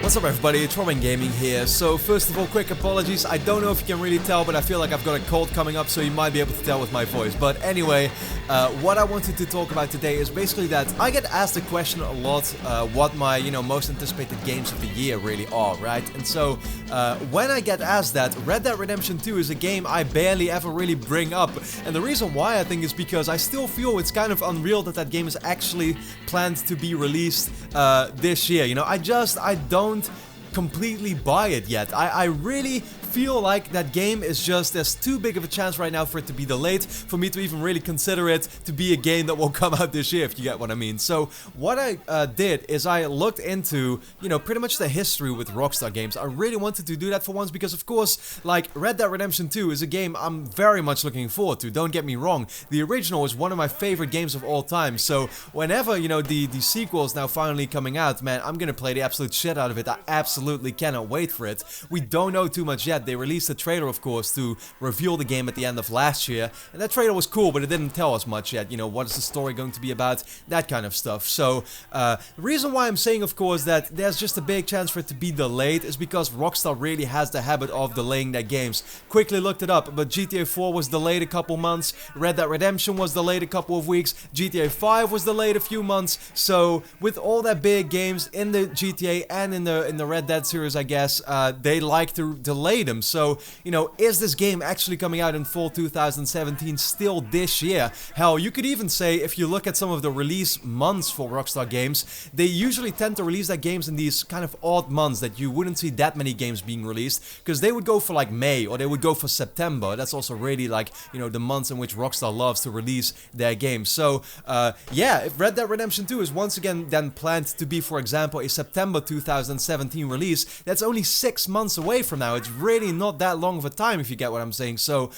What's up everybody, it's Robin Gaming here. So first of all, quick apologies. I don't know if you can really tell, but I feel like I've got a cold coming up, so you might be able to tell with my voice. But anyway, what I wanted to talk about today is basically that I get asked the question a lot, what my, most anticipated games of the year really are, right? And so, when I get asked that, Red Dead Redemption 2 is a game I barely ever really bring up. And the reason why I think is because I still feel it's kind of unreal that that game is actually planned to be released this year. I don't completely buy it yet. I really feel like that game is just, there's too big of a chance right now for it to be delayed, for me to even really consider it to be a game that will come out this year, if you get what I mean. So what I did is I looked into, pretty much the history with Rockstar games. I really wanted to do that for once because, of course, like Red Dead Redemption 2 is a game I'm very much looking forward to, don't get me wrong. The original is one of my favorite games of all time, so whenever, the sequel is now finally coming out, man, I'm gonna play the absolute shit out of it. I absolutely cannot wait for it. We don't know too much yet. They released a trailer, of course, to reveal the game at the end of last year, and that trailer was cool, but it didn't tell us much yet. What is the story going to be about, that kind of stuff. So the reason why I'm saying, of course, that there's just a big chance for it to be delayed is because Rockstar really has the habit of delaying their games. Quickly looked it up, but GTA 4 was delayed a couple months, Red Dead Redemption was delayed a couple of weeks, GTA 5 was delayed a few months. So with all that big games in the GTA and in the Red Dead series, I guess, they like to delay them. So, is this game actually coming out in fall 2017 still this year? Hell, you could even say, if you look at some of the release months for Rockstar games, they usually tend to release their games in these kind of odd months that you wouldn't see that many games being released, because they would go for like May, or they would go for September. That's also really like, the months in which Rockstar loves to release their games. So, yeah, if Red Dead Redemption 2 is once again then planned to be, for example, a September 2017 release, that's only 6 months away from now. It's really not that long of a time, if you get what I'm saying. So,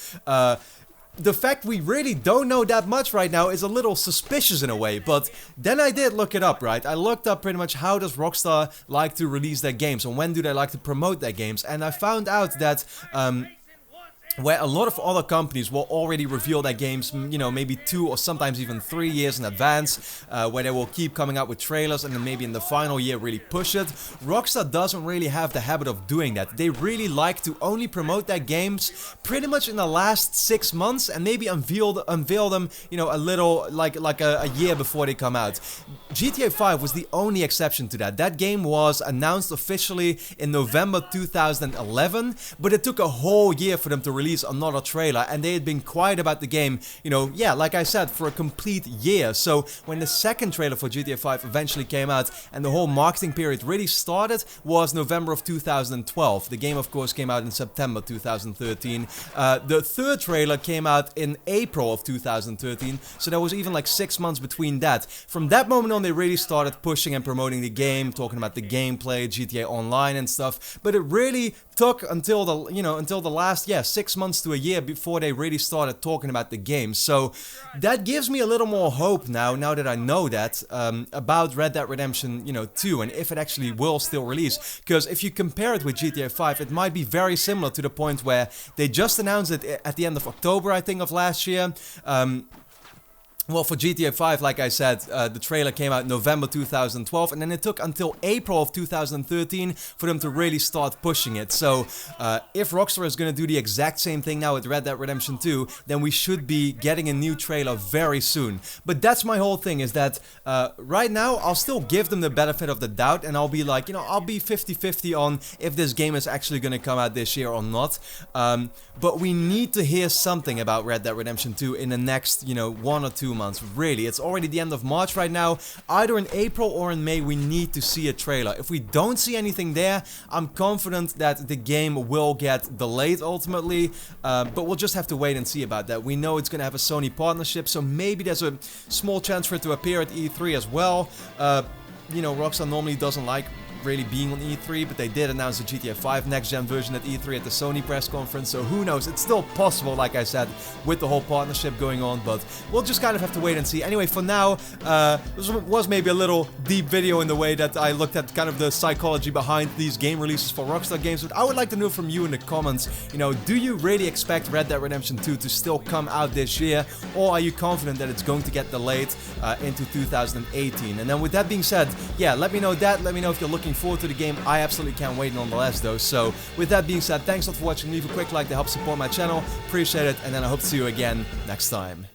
the fact we really don't know that much right now is a little suspicious in a way, but then I did look it up, right? I looked up pretty much how does Rockstar like to release their games, and when do they like to promote their games, and I found out that, where a lot of other companies will already reveal their games, maybe 2 or sometimes even 3 years in advance, where they will keep coming out with trailers and then maybe in the final year really push it. Rockstar doesn't really have the habit of doing that. They really like to only promote their games pretty much in the last 6 months and maybe unveil them, a little like a year before they come out. GTA 5 was the only exception to that. That game was announced officially in November 2011, but it took a whole year for them to release another trailer, and they had been quiet about the game, like I said, for a complete year. So when the second trailer for GTA 5 eventually came out and the whole marketing period really started was November of 2012. The game, of course, came out in September 2013. The third trailer came out in April of 2013, so there was even like 6 months between that. From that moment on, they really started pushing and promoting the game, talking about the gameplay, GTA Online and stuff, but it really took until the last 6 months to a year before they really started talking about the game. So that gives me a little more hope now that I know that, about Red Dead Redemption 2, and if it actually will still release. Because if you compare it with GTA 5, it might be very similar to the point where they just announced it at the end of October, I think, of last year. Well, for GTA 5, like I said, the trailer came out in November 2012, and then it took until April of 2013 for them to really start pushing it. So, if Rockstar is going to do the exact same thing now with Red Dead Redemption 2, then we should be getting a new trailer very soon. But that's my whole thing, is that right now, I'll still give them the benefit of the doubt, and I'll be like, I'll be 50-50 on if this game is actually going to come out this year or not. But we need to hear something about Red Dead Redemption 2 in the next, 1 or 2 months. Really, it's already the end of March right now. Either in April or in May, we need to see a trailer. If we don't see anything there, I'm confident that the game will get delayed ultimately, but we'll just have to wait and see about that. We know it's gonna have a Sony partnership, so maybe there's a small chance for it to appear at E3 as well. Rockstar normally doesn't like really being on E3, but they did announce the GTA 5 next-gen version at E3 at the Sony press conference, so who knows, it's still possible, like I said, with the whole partnership going on, but we'll just kind of have to wait and see. Anyway, for now, this was maybe a little deep video in the way that I looked at kind of the psychology behind these game releases for Rockstar games, but I would like to know from you in the comments, do you really expect Red Dead Redemption 2 to still come out this year, or are you confident that it's going to get delayed into 2018? And then with that being said, yeah, let me know that, let me know if you're looking looking forward to the game. I absolutely can't wait nonetheless though. So with that being said, thanks a lot for watching. Leave a quick like to help support my channel. Appreciate it, and then I hope to see you again next time.